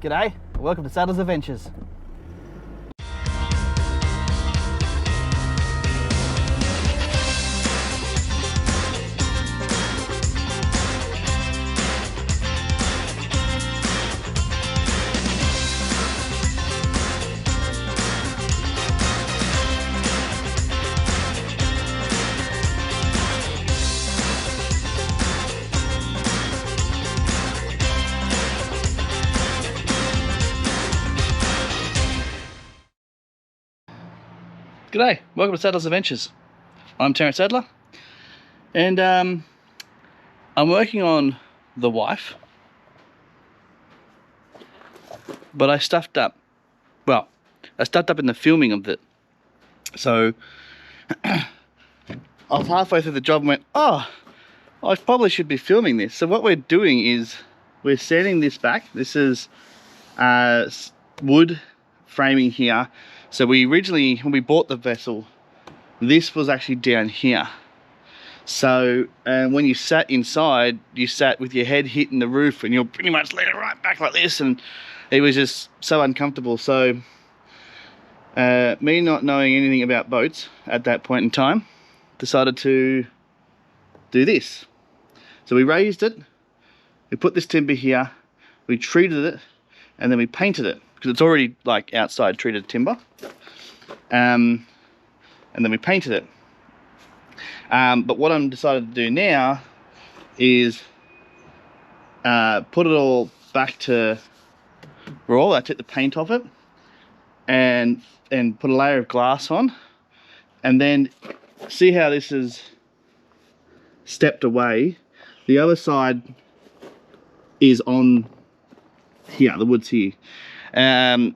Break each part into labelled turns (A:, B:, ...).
A: G'day, welcome to Saddles Adventures. G'day, welcome to Saddles Adventures. I'm Terence Sadler, and I'm working on the wife, but I stuffed up. Well, I stuffed up in the filming of it. So I was halfway through the job and went, oh, I probably should be filming this. So what we're doing is we're sanding this back. This is wood framing here. So we originally, when we bought the vessel, this was actually down here. So when you sat inside, you sat with your head hitting the roof and you're pretty much laying right back like this, and it was just so uncomfortable. So me not knowing anything about boats at that point in time, decided to do this. So we raised it, we put this timber here, we treated it, and then we painted it, because it's already like outside treated timber. And then we painted it. But what I'm decided to do now is put it all back to raw. I took the paint off it and put a layer of glass on, and then see how this is stepped away. The other side is on here, the wood's here. And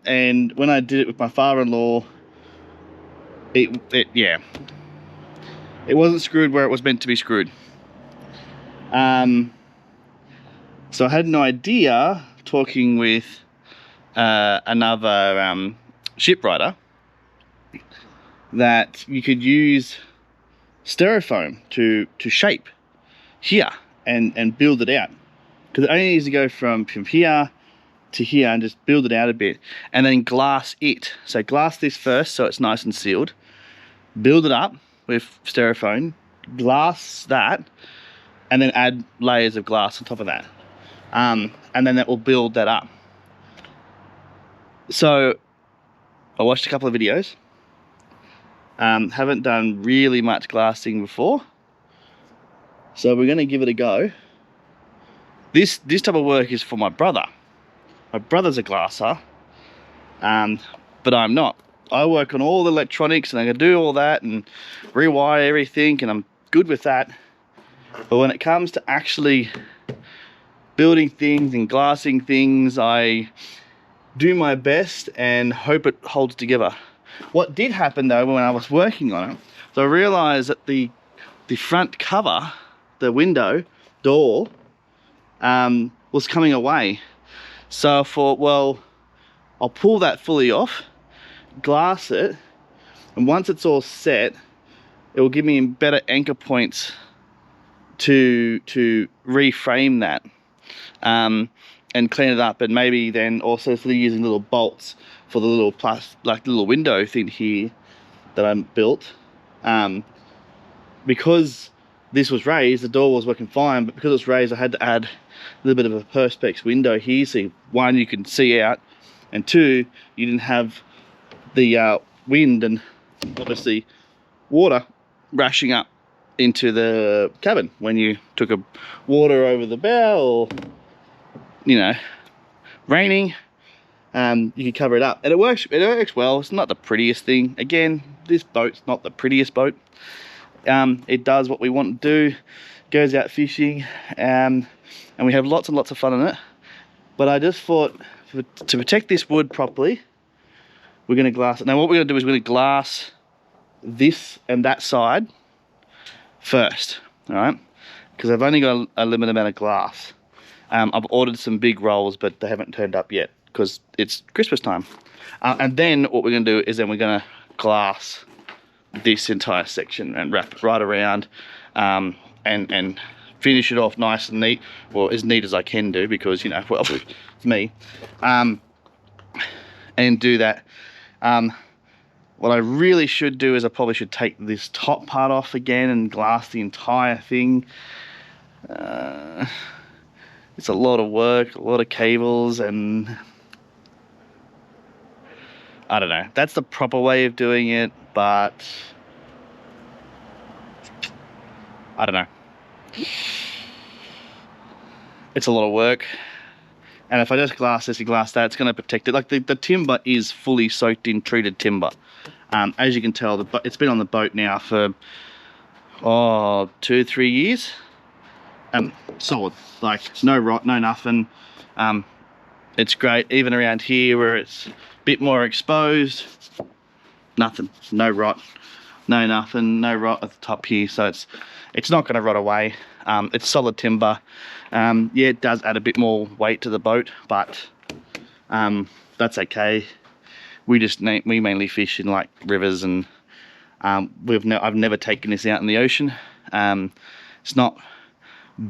A: when I did it with my father-in-law, it wasn't screwed where it was meant to be screwed. So I had an idea, talking with another shipwrighter, that you could use styrofoam to shape here and build it out, because it only needs to go from here to here and just build it out a bit, and then glass it. So glass this first so it's nice and sealed, build it up with styrofoam, glass that, and then add layers of glass on top of that, and then that will build that up. So I watched a couple of videos, haven't done really much glassing before, so we're going to give it a go. This type of work is for my brother. My brother's a glasser, but I'm not. I work on all the electronics and I can do all that and rewire everything, and I'm good with that. But when it comes to actually building things and glassing things, I do my best and hope it holds together. What did happen though when I was working on it, so I realized that the front cover, the window door, was coming away. So I thought, well, I'll pull that fully off, glass it, and once it's all set, it will give me better anchor points to reframe that, and clean it up, and maybe then also for using little bolts for the little little window thing here that I built. Because this was raised, the door was working fine, but because it was raised, I had to add a little bit of a perspex window here, so one, you can see out, and two, you didn't have the wind and obviously water rushing up into the cabin when you took a water over the bow, or you know, raining. You can cover it up, and it works well. It's not the prettiest thing. Again, this boat's not the prettiest boat. It does what we want to do, goes out fishing, and we have lots and lots of fun in it. But I just thought, to protect this wood properly, we're going to glass it. Now what we're going to do is we're going to glass this and that side first, all right? Because I've only got a limited amount of glass. I've ordered some big rolls, but they haven't turned up yet because it's Christmas time. And then what we're going to do is then we're going to glass this entire section and wrap it right around, and finish it off nice and neat, or as neat as I can do, because, you know, well, it's me, and do that. What I really should do is I probably should take this top part off again and glass the entire thing. It's a lot of work, a lot of cables, and I don't know. That's the proper way of doing it, but I don't know. It's a lot of work. And if I just glass this and glass that, it's going to protect it. Like the timber is fully soaked in treated timber. As you can tell, it's been on the boat now for 2-3 years. Solid, like no rot, no nothing. It's great. Even around here where it's a bit more exposed, nothing, no rot, no nothing, no rot at the top here. So it's not going to rot away. It's solid timber. Yeah, it does add a bit more weight to the boat, but that's okay. We mainly fish in like rivers, and I've never taken this out in the ocean. It's not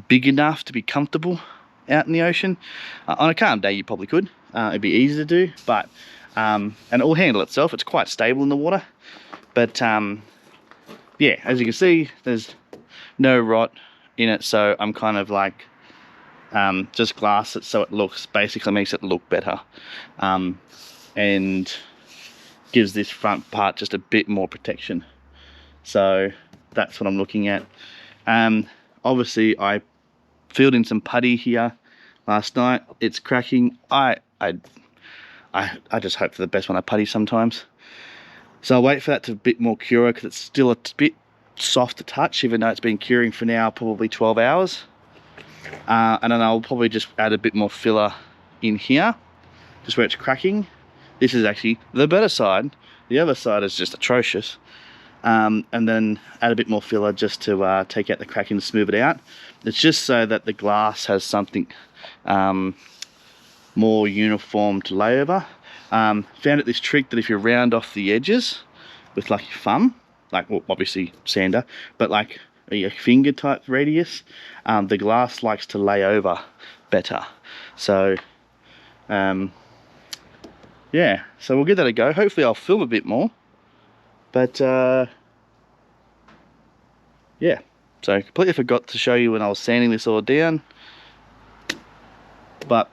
A: big enough to be comfortable out in the ocean. On a calm day you probably could. It'd be easy to do, but and it will handle itself. It's quite stable in the water, but yeah, as you can see, there's no rot in it, so I'm kind of like just glass it so it basically makes it look better, and gives this front part just a bit more protection. So that's what I'm looking at. Obviously I filled in some putty here last night. It's cracking. I just hope for the best when I putty sometimes. So I'll wait for that to a bit more cure, because it's still a bit soft to touch, even though it's been curing for now probably 12 hours. And then I'll probably just add a bit more filler in here, just where it's cracking. This is actually the better side. The other side is just atrocious. And then add a bit more filler just to take out the crack and smooth it out. It's just so that the glass has something more uniform to lay over. Found it this trick that if you round off the edges with like your thumb, like, well, obviously sander, but like a finger type radius, the glass likes to lay over better. So yeah, so we'll give that a go. Hopefully I'll film a bit more, but yeah, so completely forgot to show you when I was sanding this all down. But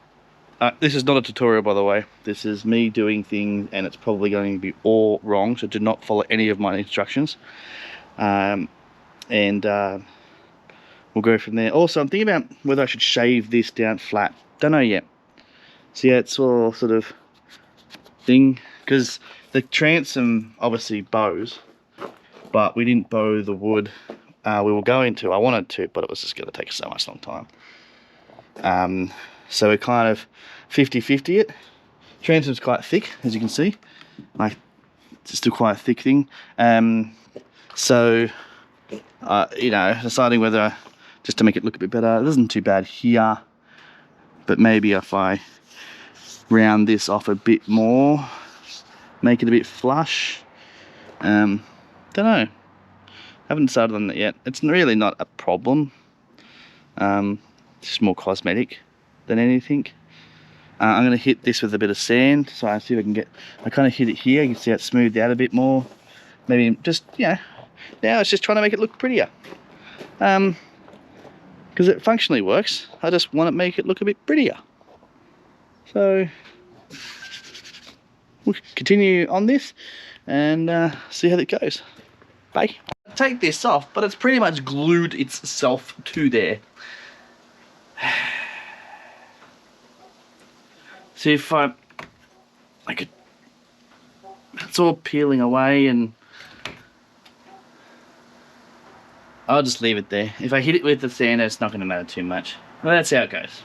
A: this is not a tutorial, by the way. This is me doing things, and it's probably going to be all wrong, so do not follow any of my instructions. And we'll go from there. Also, I'm thinking about whether I should shave this down flat. Don't know yet. So yeah, it's all sort of thing, because the transom obviously bows, but we didn't bow the wood. We were going to, I wanted to, but it was just going to take so much long time. So we're kind of 50-50 it. Transom's quite thick, as you can see. Like, it's still quite a thick thing. So, you know, deciding whether, just to make it look a bit better, it isn't too bad here, but maybe if I round this off a bit more, make it a bit flush. Don't know. Haven't decided on that yet. It's really not a problem. It's just more cosmetic than anything. I'm going to hit this with a bit of sand, so I see if I can I kind of hit it here. You can see it smoothed out a bit more. Maybe just, you know, now it's just trying to make it look prettier. Because it functionally works. I just want to make it look a bit prettier. So we'll continue on this and see how that goes. Bye. Take this off, but it's pretty much glued itself to there. See if I could, it's all peeling away, and I'll just leave it there. If I hit it with the sander, it's not going to matter too much. Well, that's how it goes.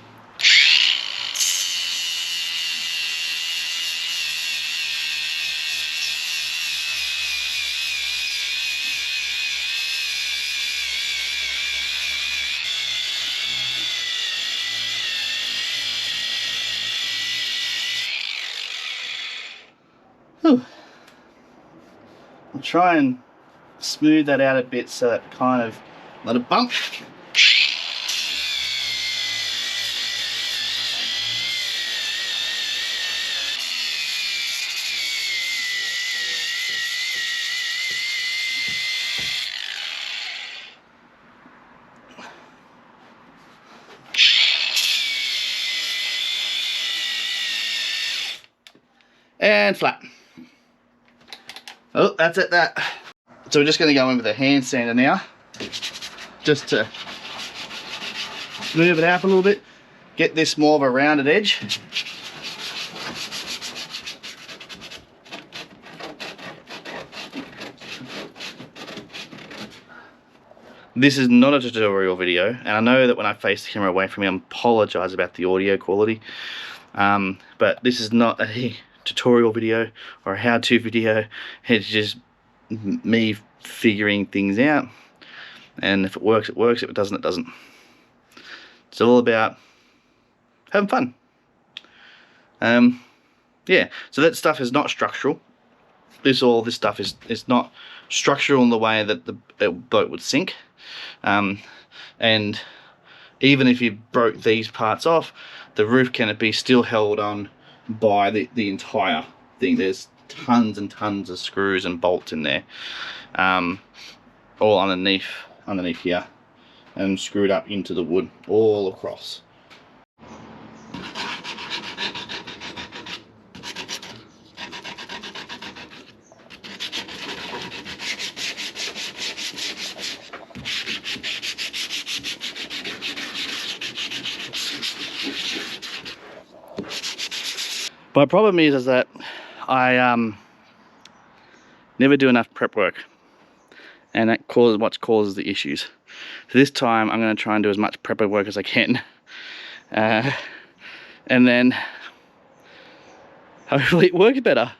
A: Whew. I'll try and smooth that out a bit so it kind of let it bump. and flat. Oh, that's it, that. So we're just going to go in with a hand sander now, just to smooth it out a little bit, get this more of a rounded edge. This is not a tutorial video, and I know that when I face the camera away from me, I apologise about the audio quality, but this is not a tutorial video or a how-to video. It's just me figuring things out, and if it works, it works. If it doesn't, it doesn't. It's all about having fun. Yeah, so that stuff is not structural. This stuff is not structural in the way that the boat would sink. And even if you broke these parts off, the roof can be still held on by the entire thing. There's tons and tons of screws and bolts in there, all underneath here, and screwed up into the wood all across. My problem is that I never do enough prep work, and that causes the issues. So this time I'm going to try and do as much prep work as I can, and then hopefully it works better.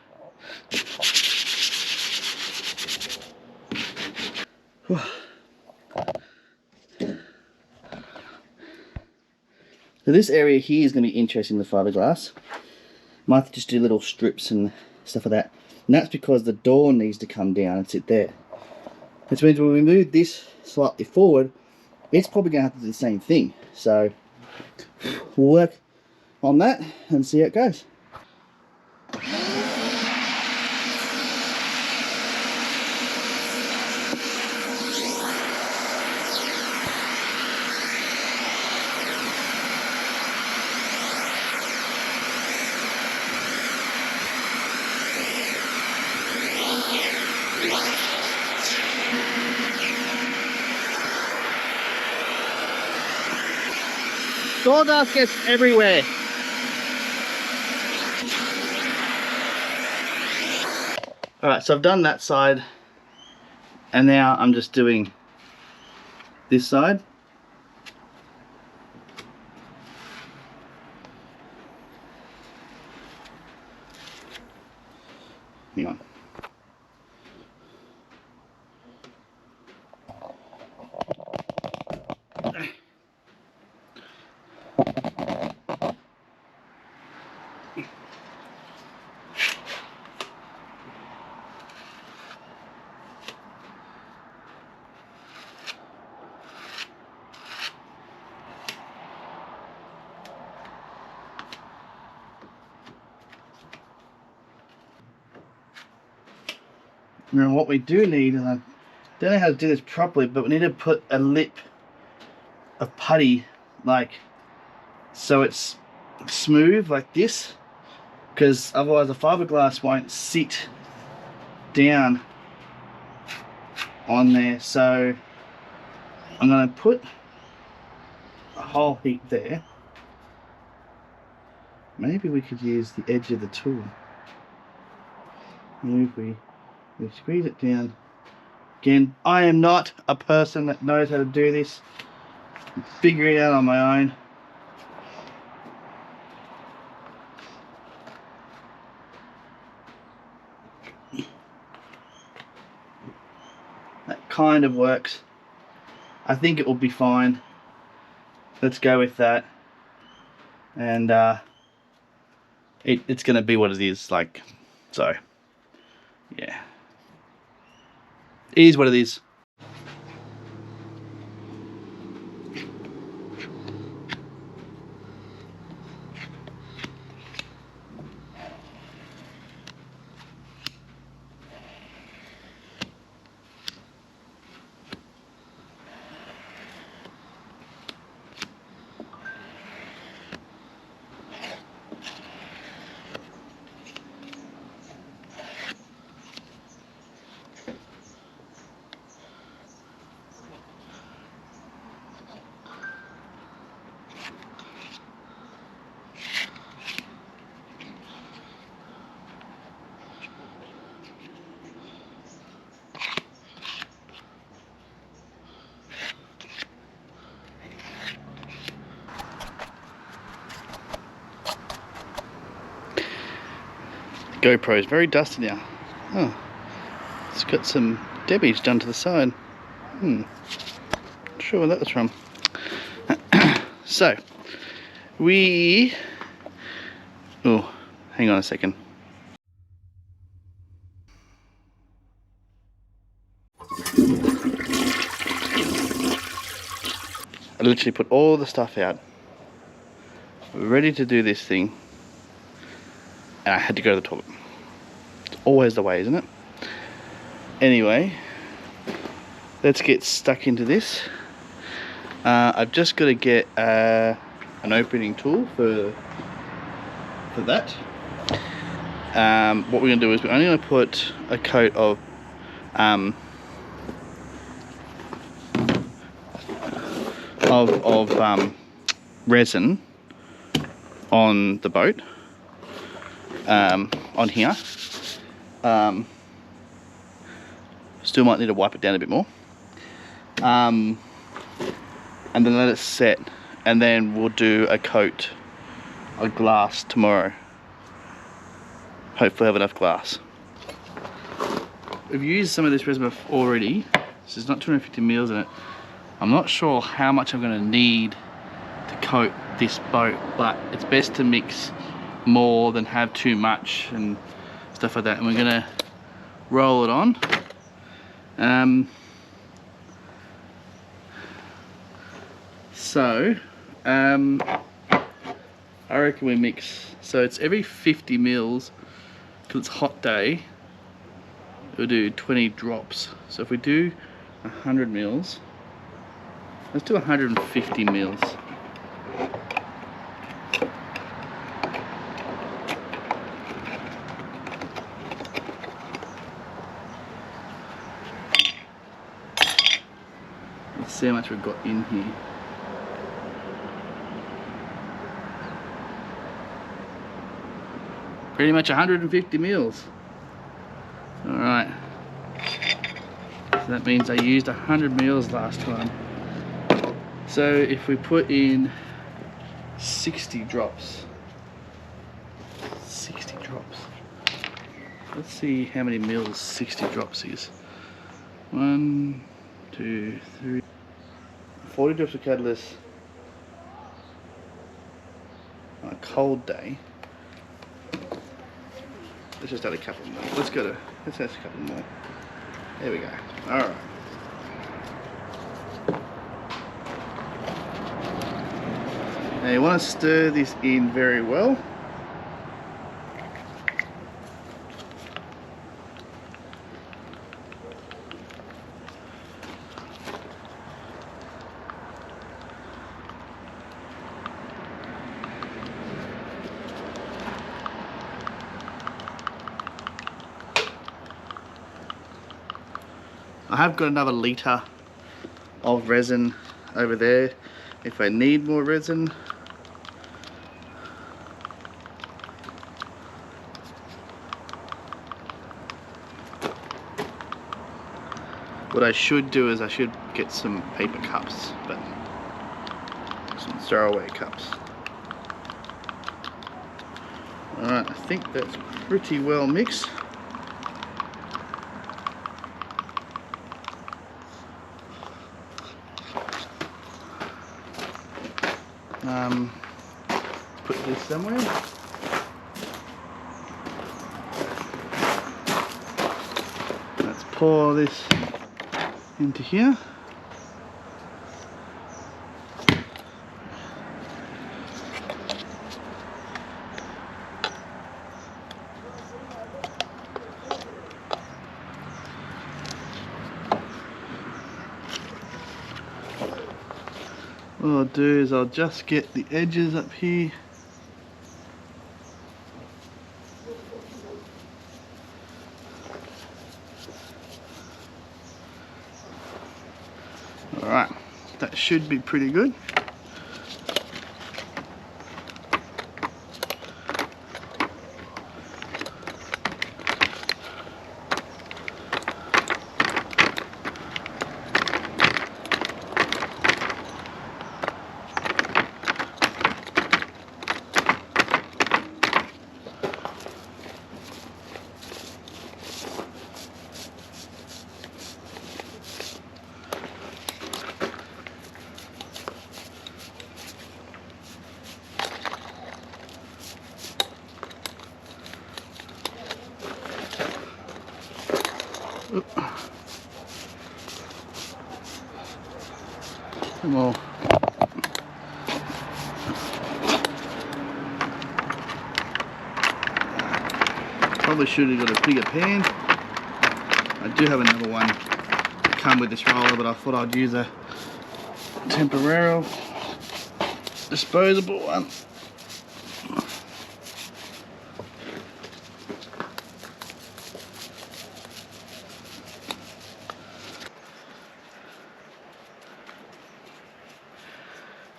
A: So this area here is going to be interesting with fiberglass. Might just do little strips and stuff like that. And that's because the door needs to come down and sit there. Which means when we move this slightly forward, it's probably going to have to do the same thing. So we'll work on that and see how it goes. Sawdust gets everywhere. Alright, so I've done that side, and now I'm just doing this side. Hang on. Now what we do need, and I don't know how to do this properly, but we need to put a lip of putty, like, so it's smooth like this, because otherwise the fiberglass won't sit down on there. So I'm going to put a hole heat there. Maybe we could use the edge of the tool. Maybe if we squeeze it down. Again, I am not a person that knows how to do this. I'm figuring it out on my own. That kind of works. I think it will be fine. Let's go with that. And it's gonna be what it is, like, so yeah, it is what it is. GoPro is very dusty now. Oh, it's got some damage done to the side. Not sure where that was from. So, oh, hang on a second. I literally put all the stuff out, ready to do this thing, and I had to go to the toilet. It's always the way, isn't it? Anyway, let's get stuck into this. I've just got to get an opening tool for that. What we're going to do is we're only going to put a coat of resin on the boat, on here. Still might need to wipe it down a bit more, and then let it set, and then we'll do a coat of glass tomorrow. Hopefully have enough glass. We've used some of this resin already, so there's not 250 mils in it. I'm not sure how much I'm going to need to coat this boat, but it's best to mix more than have too much and stuff like that. And we're going to roll it on. I reckon we mix, so it's every 50 mils, because it's a hot day, we'll do 20 drops. So if we do 100 mils, let's do 150 mils. Let's see how much we've got in here. Pretty much 150 mils. Alright. So that means I used 100 mils last time. So if we put in 60 drops. 60 drops. Let's see how many mils 60 drops is. 1, 2, 3. 40 drops of catalyst on a cold day. Let's just add a couple more. Let's add a couple more. There we go. Alright. Now you want to stir this in very well. I have got another litre of resin over there if I need more resin. What I should do is I should get some paper cups, but some throwaway cups. Alright, I think that's pretty well mixed. Put this somewhere. Let's pour this into here. What I'll do is I'll just get the edges up here. Alright, that should be pretty good. More. Probably should have got a bigger pan. I do have another one to come with this roller, but I thought I'd use a temporary disposable one.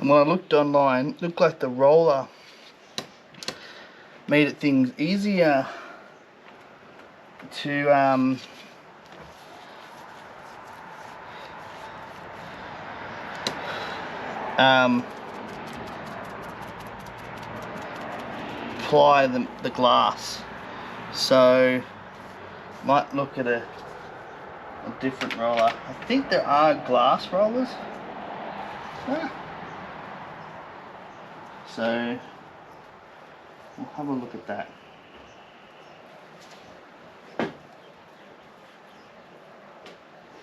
A: And when I looked online, it looked like the roller made things easier to apply the glass. So might look at a different roller. I think there are glass rollers. So we'll have a look at that.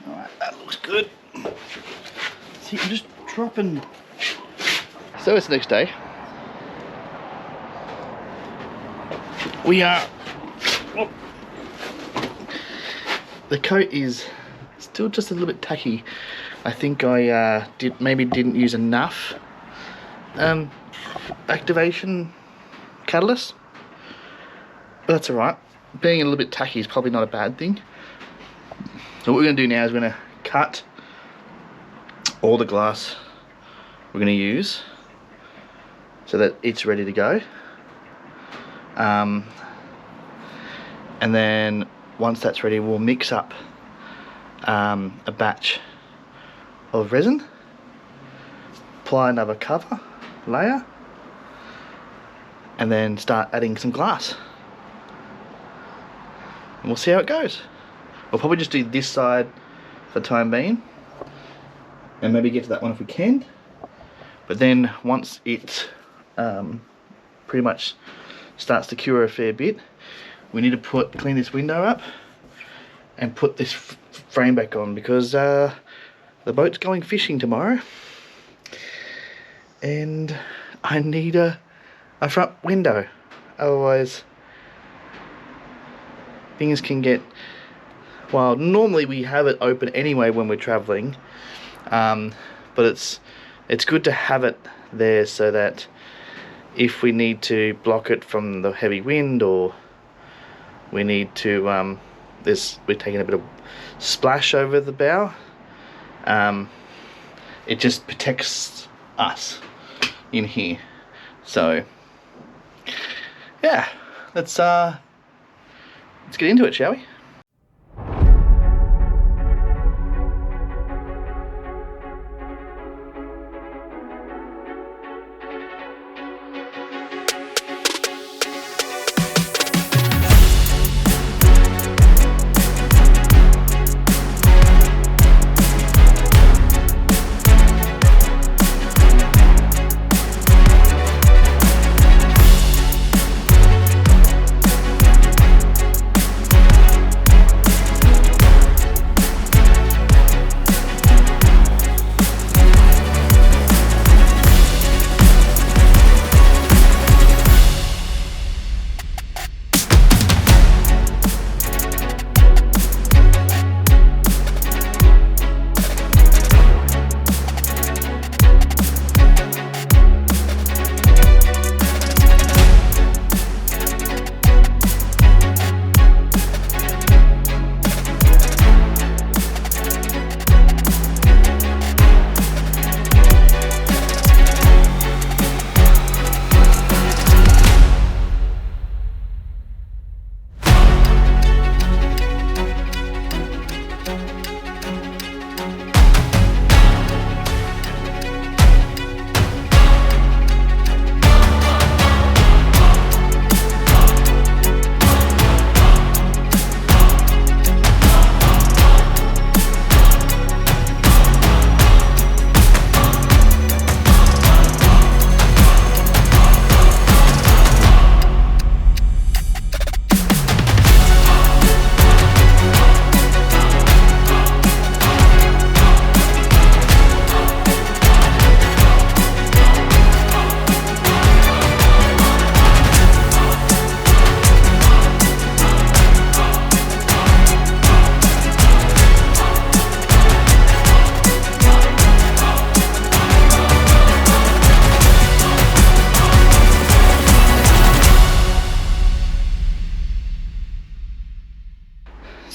A: Alright, that looks good. See, I'm just dropping. So it's the next day. We are. Oh. The coat is still just a little bit tacky. I think I didn't use enough activation catalyst, but that's alright. Being a little bit tacky is probably not a bad thing. So what we're going to do now is we're going to cut all the glass we're going to use so that it's ready to go. And then once that's ready, we'll mix up a batch of resin, apply another cover layer, and then start adding some glass. And we'll see how it goes. We'll probably just do this side for the time being, and maybe get to that one if we can. But then once it pretty much starts to cure a fair bit, we need to clean this window up and put this frame back on, because the boat's going fishing tomorrow and I need a front window, otherwise things can get, well, normally we have it open anyway when we're traveling, but it's good to have it there so that if we need to block it from the heavy wind, or we need to we're taking a bit of splash over the bow, it just protects us in here. So yeah, let's get into it, shall we?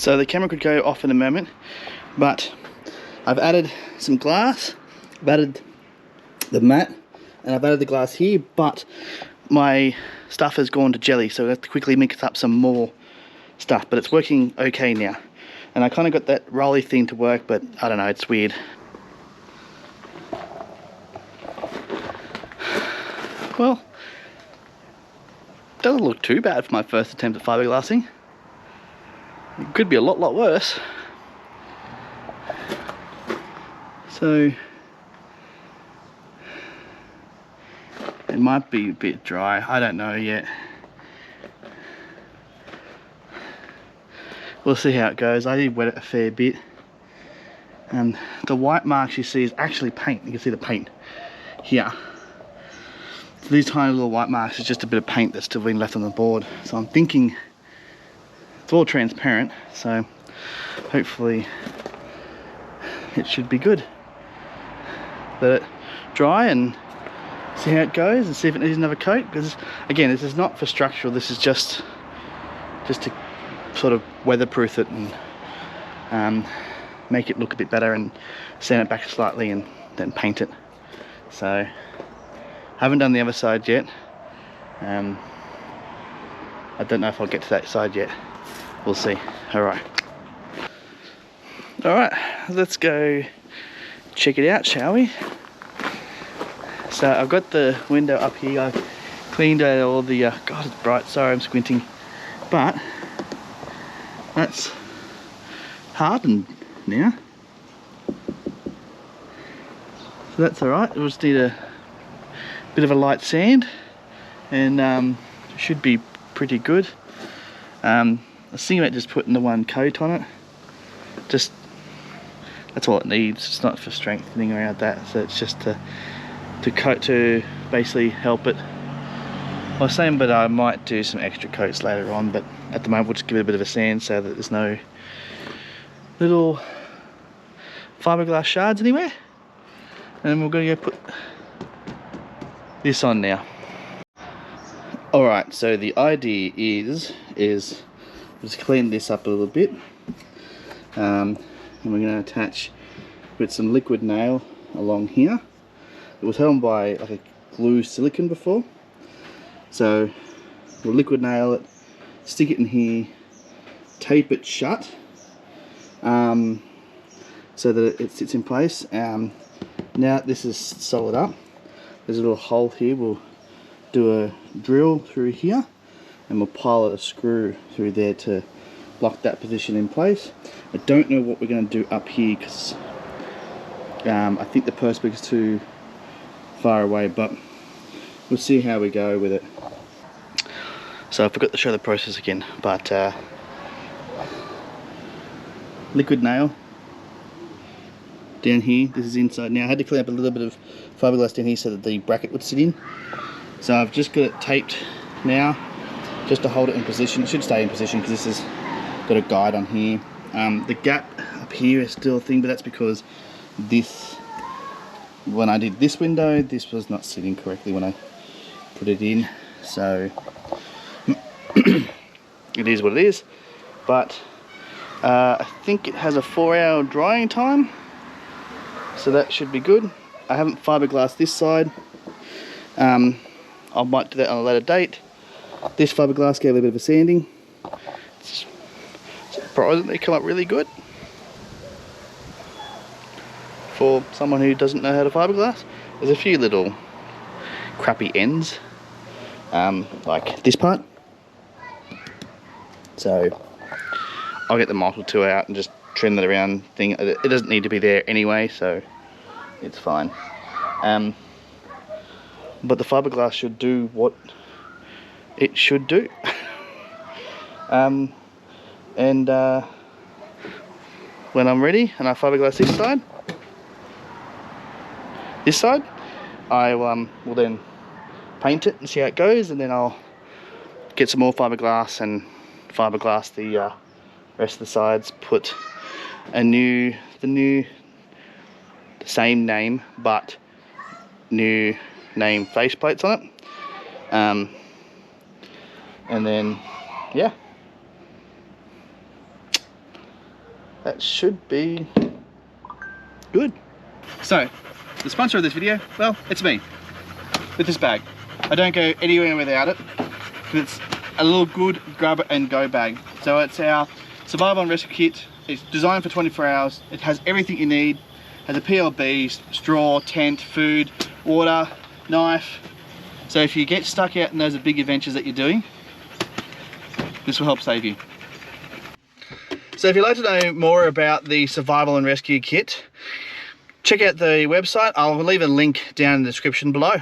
A: So the camera could go off in a moment, but I've added some glass, I've added the mat, and I've added the glass here, but my stuff has gone to jelly, so I have to quickly mix up some more stuff, but it's working okay now. And I kind of got that rolly thing to work, but I don't know, it's weird. Well, doesn't look too bad for my first attempt at fiberglassing. It could be a lot worse. So it might be a bit dry, I don't know yet. We'll see how it goes. I did wet it a fair bit. And the white marks you see is actually paint. You can see the paint here. So these tiny little white marks is just a bit of paint that's still been left on the board. So I'm thinking it's all transparent, so hopefully it should be good. Let it dry and see how it goes and see if it needs another coat, because again, this is not for structural, this is just to sort of weatherproof it and make it look a bit better and sand it back slightly and then paint it. So haven't done the other side yet. I don't know if I'll get to that side yet. We'll see. Alright, let's go check it out, shall we? So I've got the window up here. I cleaned out all the God, it's bright, sorry I'm squinting, but that's hardened now, so that's alright. We'll just need a bit of a light sand and should be pretty good. I was thinking about just putting the one coat on it, just that's all it needs. It's not for strengthening around that, so it's just to coat, to basically help it. I was saying, but I might do some extra coats later on, but at the moment we'll just give it a bit of a sand so that there's no little fiberglass shards anywhere. And we're going to go put this on now. Alright, so the idea is just clean this up a little bit, and we're going to attach with some liquid nail along here. It was held by like a glue silicone before, so we'll liquid nail it, stick it in here, tape it shut so that it sits in place. Now this is solid up, there's a little hole here. We'll do a drill through here and we'll pilot a screw through there to lock that position in place. I don't know what we're going to do up here because I think the perspex is too far away, but we'll see how we go with it. So I forgot to show the process again, but liquid nail down here, this is inside. Now I had to clean up a little bit of fiberglass down here so that the bracket would sit in. So I've just got it taped now just to hold it in position. It should stay in position because this has got a guide on here. The gap up here is still a thing, but that's because this, when I did this window, this was not sitting correctly when I put it in. So it is what it is, but I think it has a 4-hour drying time, so that should be good. I haven't fiberglassed this side. I might do that on a later date. This fiberglass gave it a bit of a sanding. It's surprisingly come up really good for someone who doesn't know how to fiberglass. There's a few little crappy ends, like this part. So I'll get the multi tool out and just trim that around thing. It doesn't need to be there anyway, so it's fine. But the fiberglass should do what it should do. When I'm ready and I fiberglass this side, I will then paint it and see how it goes, and then I'll get some more fiberglass and fiberglass the rest of the sides, put the same name but new name faceplates on it, and then yeah, that should be good. So, the sponsor of this video, well, it's me, with this bag. I don't go anywhere without it, because it's a little good grab and go bag. So it's our survival and rescue kit. It's designed for 24 hours. It has everything you need. It has a PLB, straw, tent, food, water, knife. So if you get stuck out in those big adventures that you're doing, this will help save you. So if you'd like to know more about the survival and rescue kit, check out the website. I'll leave a link down in the description below.